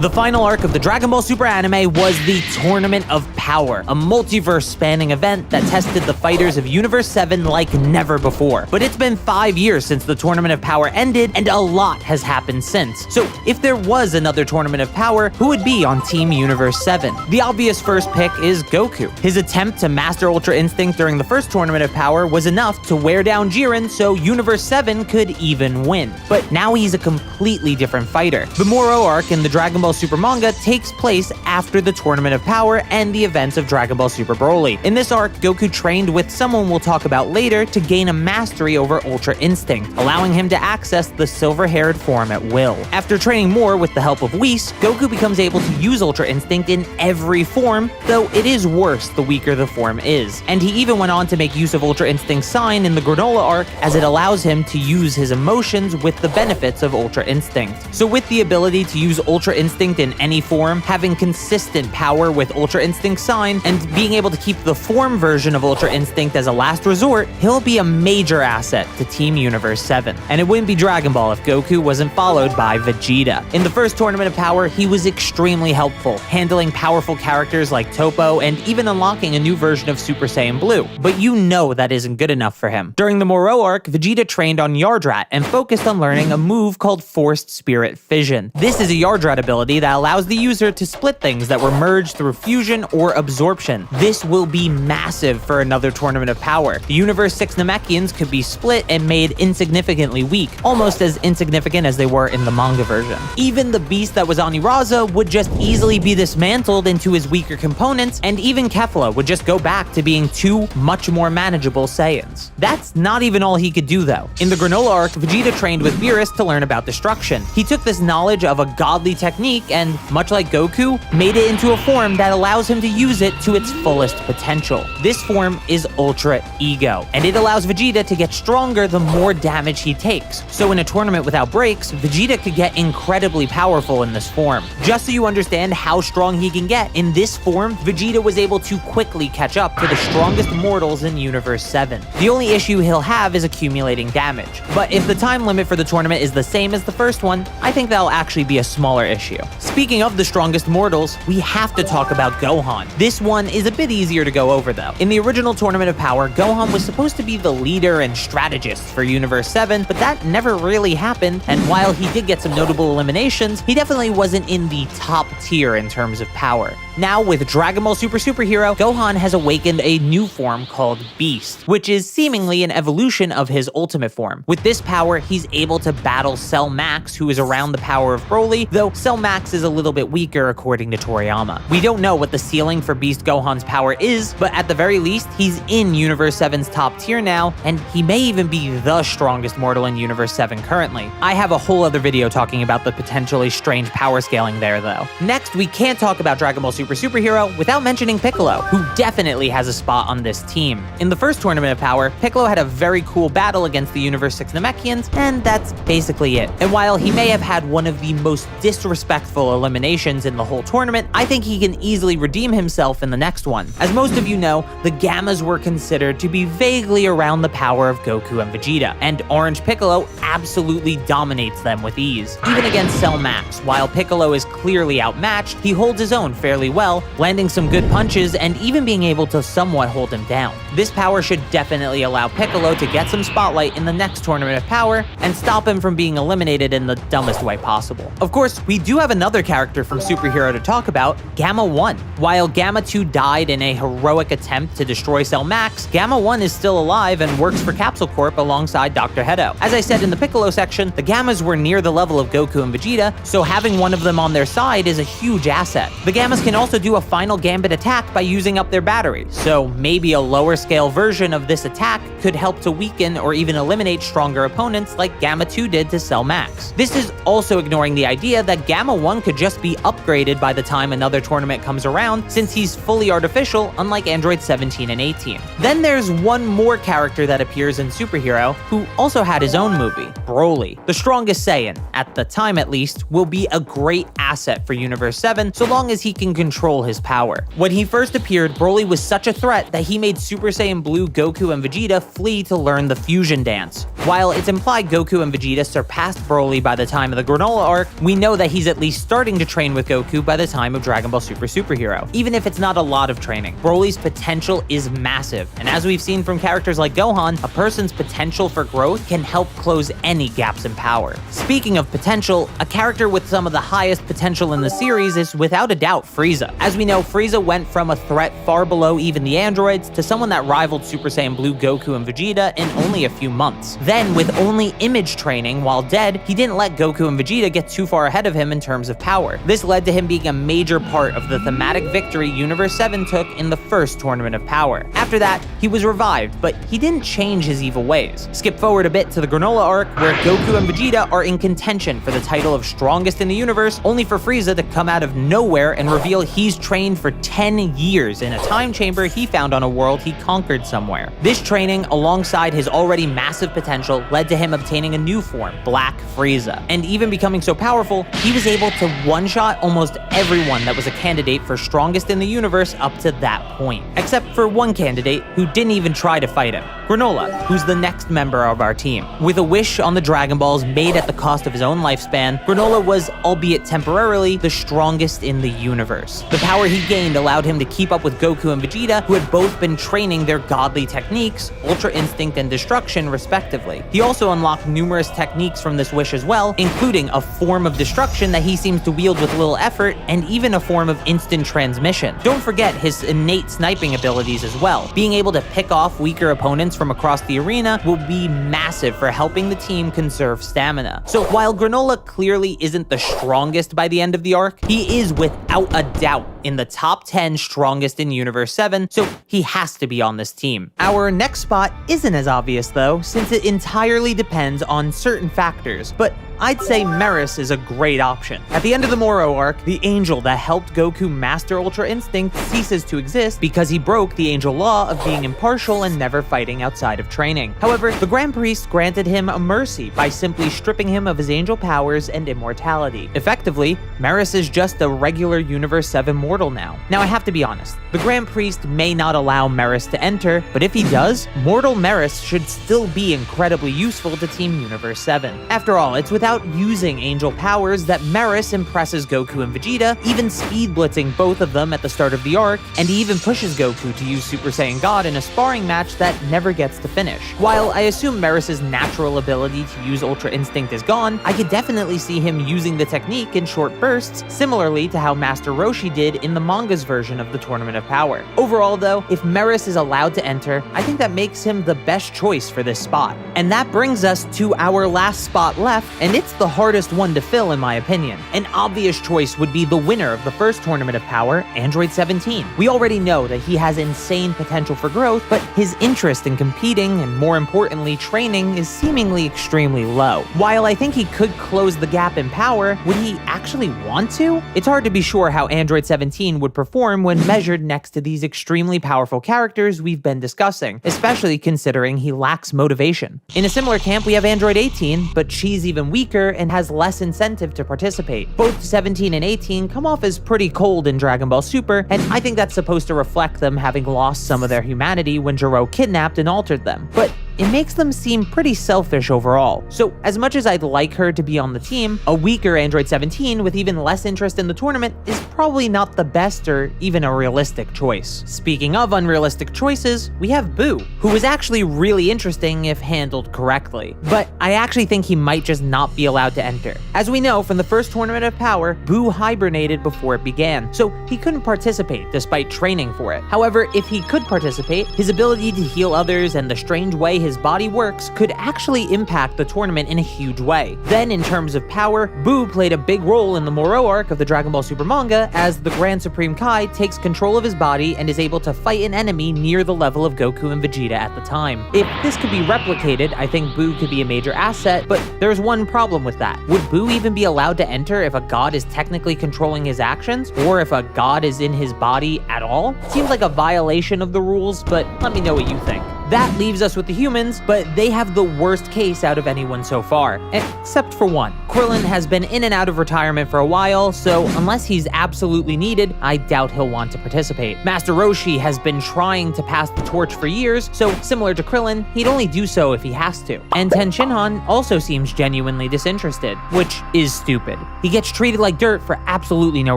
The final arc of the Dragon Ball Super anime was the Tournament of Power, a multiverse-spanning event that tested the fighters of Universe 7 like never before. But it's been 5 years since the Tournament of Power ended, and a lot has happened since. So if there was another Tournament of Power, who would be on Team Universe 7? The obvious first pick is Goku. His attempt to master Ultra Instinct during the first Tournament of Power was enough to wear down Jiren so Universe 7 could even win. But now he's a completely different fighter. The Moro arc in the Dragon Ball Super manga takes place after the Tournament of Power and the events of Dragon Ball Super Broly. In this arc, Goku trained with someone we'll talk about later to gain a mastery over Ultra Instinct, allowing him to access the silver-haired form at will. After training more with the help of Whis, Goku becomes able to use Ultra Instinct in every form, though it is worse the weaker the form is. And he even went on to make use of Ultra Instinct's sign in the Granola arc, as it allows him to use his emotions with the benefits of Ultra Instinct. So with the ability to use Ultra Instinct in any form, having consistent power with Ultra Instinct sign, and being able to keep the form version of Ultra Instinct as a last resort, he'll be a major asset to Team Universe 7. And it wouldn't be Dragon Ball if Goku wasn't followed by Vegeta. In the first Tournament of Power, he was extremely helpful, handling powerful characters like Toppo and even unlocking a new version of Super Saiyan Blue. But you know that isn't good enough for him. During the Moro arc, Vegeta trained on Yardrat and focused on learning a move called Forced Spirit Fission. This is a Yardrat ability that allows the user to split things that were merged through fusion or absorption. This will be massive for another Tournament of Power. The Universe 6 Namekians could be split and made insignificantly weak, almost as insignificant as they were in the manga version. Even the beast that was on Iraza would just easily be dismantled into his weaker components, and even Kefla would just go back to being two much more manageable Saiyans. That's not even all he could do though. In the Granola arc, Vegeta trained with Beerus to learn about destruction. He took this knowledge of a godly technique and, much like Goku, made it into a form that allows him to use it to its fullest potential. This form is Ultra Ego, and it allows Vegeta to get stronger the more damage he takes. So in a tournament without breaks, Vegeta could get incredibly powerful in this form. Just so you understand how strong he can get, in this form, Vegeta was able to quickly catch up to the strongest mortals in Universe 7. The only issue he'll have is accumulating damage. But if the time limit for the tournament is the same as the first one, I think that'll actually be a smaller issue. Speaking of the strongest mortals, we have to talk about Gohan. This one is a bit easier to go over though. In the original Tournament of Power, Gohan was supposed to be the leader and strategist for Universe 7, but that never really happened, and while he did get some notable eliminations, he definitely wasn't in the top tier in terms of power. Now, with Dragon Ball Super Superhero, Gohan has awakened a new form called Beast, which is seemingly an evolution of his ultimate form. With this power, he's able to battle Cell Max, who is around the power of Broly, though Cell Max is a little bit weaker according to Toriyama. We don't know what the ceiling for Beast Gohan's power is, but at the very least, he's in Universe 7's top tier now, and he may even be the strongest mortal in Universe 7 currently. I have a whole other video talking about the potentially strange power scaling there though. Next, we can't talk about Dragon Ball Super Superhero without mentioning Piccolo, who definitely has a spot on this team. In the first Tournament of Power, Piccolo had a very cool battle against the Universe 6 Namekians, and that's basically it. And while he may have had one of the most disrespectful eliminations in the whole tournament, I think he can easily redeem himself in the next one. As most of you know, the Gammas were considered to be vaguely around the power of Goku and Vegeta, and Orange Piccolo absolutely dominates them with ease. Even against Cell Max, while Piccolo is clearly outmatched, he holds his own fairly well, landing some good punches and even being able to somewhat hold him down. This power should definitely allow Piccolo to get some spotlight in the next Tournament of Power and stop him from being eliminated in the dumbest way possible. Of course, we do have another character from Superhero to talk about, Gamma 1. While Gamma 2 died in a heroic attempt to destroy Cell Max, Gamma 1 is still alive and works for Capsule Corp alongside Dr. Hedo. As I said in the Piccolo section, the Gammas were near the level of Goku and Vegeta, so having one of them on their side is a huge asset. The Gammas can also do a final Gambit attack by using up their battery, so maybe a lower scale version of this attack could help to weaken or even eliminate stronger opponents like Gamma 2 did to Cell Max. This is also ignoring the idea that Gamma 1 could just be upgraded by the time another tournament comes around, since he's fully artificial, unlike Android 17 and 18. Then there's one more character that appears in Superhero, who also had his own movie, Broly. The strongest Saiyan, at the time at least, will be a great asset for Universe 7 so long as he can control his power. When he first appeared, Broly was such a threat that he made Super Saiyan Blue Goku and Vegeta flee to learn the fusion dance. While it's implied Goku and Vegeta surpassed Broly by the time of the Granola arc, we know that he's at least starting to train with Goku by the time of Dragon Ball Super Superhero, even if it's not a lot of training. Broly's potential is massive, and as we've seen from characters like Gohan, a person's potential for growth can help close any gaps in power. Speaking of potential, a character with some of the highest potential in the series is without a doubt Frieza. As we know, Frieza went from a threat far below even the androids to someone that rivaled Super Saiyan Blue Goku and Vegeta in only a few months. Then, with only image training while dead, he didn't let Goku and Vegeta get too far ahead of him in terms of power. This led to him being a major part of the thematic victory Universe 7 took in the first Tournament of Power. After that, he was revived, but he didn't change his evil ways. Skip forward a bit to the Granola arc, where Goku and Vegeta are in contention for the title of strongest in the universe, only for Frieza to come out of nowhere and reveal he's trained for 10 years in a time chamber he found on a world he conquered somewhere. This training, alongside his already massive potential, led to him obtaining a new form, Black Frieza. And even becoming so powerful, he was able to one-shot almost everyone that was a candidate for strongest in the universe up to that point. Except for one candidate who didn't even try to fight him, Granola, who's the next member of our team. With a wish on the Dragon Balls made at the cost of his own lifespan, Granola was, albeit temporarily, the strongest in the universe. The power he gained allowed him to keep up with Goku and Vegeta, who had both been training their godly techniques, Ultra Instinct and Destruction, respectively. He also unlocked numerous techniques from this wish as well, including a form of destruction that he seems to wield with little effort, and even a form of instant transmission. Don't forget his innate sniping abilities as well. Being able to pick off weaker opponents from across the arena will be massive for helping the team conserve stamina. So while Granola clearly isn't the strongest by the end of the arc, he is without a doubt in the top 10 strongest in Universe 7, so he has to be on this team. Our next spot isn't as obvious though, since it entirely depends on certain factors, but I'd say Meris is a great option. At the end of the Moro arc, the angel that helped Goku master Ultra Instinct ceases to exist because he broke the angel law of being impartial and never fighting outside of training. However, the Grand Priest granted him a mercy by simply stripping him of his angel powers and immortality. Effectively, Meris is just a regular Universe 7 mortal now. Now I have to be honest, the Grand Priest may not allow Meris to enter, but if he does, mortal Meris should still be incredibly useful to Team Universe 7. After all, it's without using angel powers that Meris impresses Goku and Vegeta, even speed blitzing both of them at the start of the arc, and he even pushes Goku to use Super Saiyan God in a sparring match that never gets to finish. While I assume Meris' natural ability to use Ultra Instinct is gone, I could definitely see him using the technique in short bursts, similarly to how Master Roshi did in the manga's version of the Tournament of Power. Overall though, if Meris is allowed to enter, I think that makes him the best choice for this spot. And that brings us to our last spot left, and it's the hardest one to fill in my opinion. An obvious choice would be the winner of the first Tournament of Power, Android 17. We already know that he has insane potential for growth, but his interest in competing, and more importantly training, is seemingly extremely low. While I think he could close the gap in power, would he actually want to? It's hard to be sure how Android 17 would perform when measured next to these extremely powerful characters we've been discussing, especially considering he lacks motivation. In a similar camp, we have Android 18, but she's even weaker and has less incentive to participate. Both 17 and 18 come off as pretty cold in Dragon Ball Super, and I think that's supposed to reflect them having lost some of their humanity when Gero kidnapped and altered them. But it makes them seem pretty selfish overall. So as much as I'd like her to be on the team, a weaker Android 17 with even less interest in the tournament is probably not the best or even a realistic choice. Speaking of unrealistic choices, we have Boo, who is actually really interesting if handled correctly. But I actually think he might just not be allowed to enter. As we know from the first Tournament of Power, Boo hibernated before it began, so he couldn't participate despite training for it. However, if he could participate, his ability to heal others and the strange way his body works could actually impact the tournament in a huge way. Then, in terms of power, Boo played a big role in the Moro arc of the Dragon Ball Super manga, as the Grand Supreme Kai takes control of his body and is able to fight an enemy near the level of Goku and Vegeta at the time. If this could be replicated, I think Boo could be a major asset, but there's one problem with that. Would Boo even be allowed to enter if a god is technically controlling his actions, or if a god is in his body at all? Seems like a violation of the rules, but let me know what you think. That leaves us with the humans, but they have the worst case out of anyone so far, except for one. Krillin has been in and out of retirement for a while, so unless he's absolutely needed, I doubt he'll want to participate. Master Roshi has been trying to pass the torch for years, so similar to Krillin, he'd only do so if he has to. And Ten Shinhan also seems genuinely disinterested, which is stupid. He gets treated like dirt for absolutely no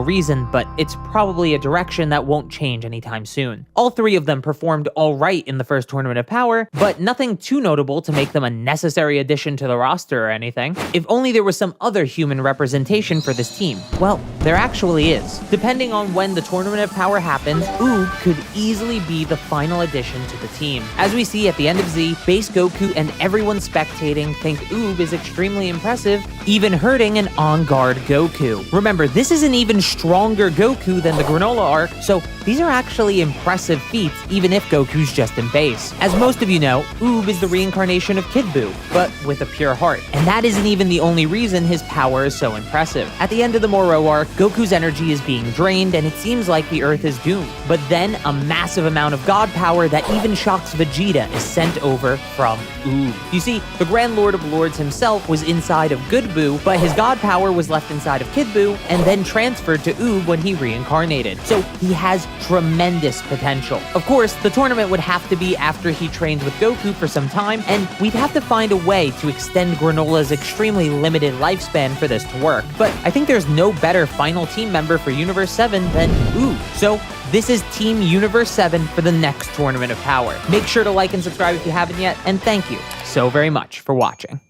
reason, but it's probably a direction that won't change anytime soon. All three of them performed alright in the first Tournament of Power, but nothing too notable to make them a necessary addition to the roster or anything. If only there was some other human representation for this team. Well, there actually is. Depending on when the Tournament of Power happens, Oob could easily be the final addition to the team. As we see at the end of Z, base Goku and everyone spectating think Oob is extremely impressive, even hurting an on-guard Goku. Remember, this is an even stronger Goku than the Granola arc, so these are actually impressive feats even if Goku's just in base. As most of you know, Oob is the reincarnation of Kid Buu, but with a pure heart. And that isn't even the only reason his power is so impressive. At the end of the Moro arc, Goku's energy is being drained and it seems like the Earth is doomed. But then a massive amount of god power that even shocks Vegeta is sent over from Oob. You see, the Grand Lord of Lords himself was inside of Good Buu, but his god power was left inside of Kid Buu and then transferred to Oob when he reincarnated. So he has tremendous potential. Of course, the tournament would have to be after he trains with Goku for some time, and we'd have to find a way to extend Granola's extremely limited lifespan for this to work. But I think there's no better final team member for Universe 7 than Oob. So this is Team Universe 7 for the next Tournament of Power. Make sure to like and subscribe if you haven't yet, and thank you so very much for watching.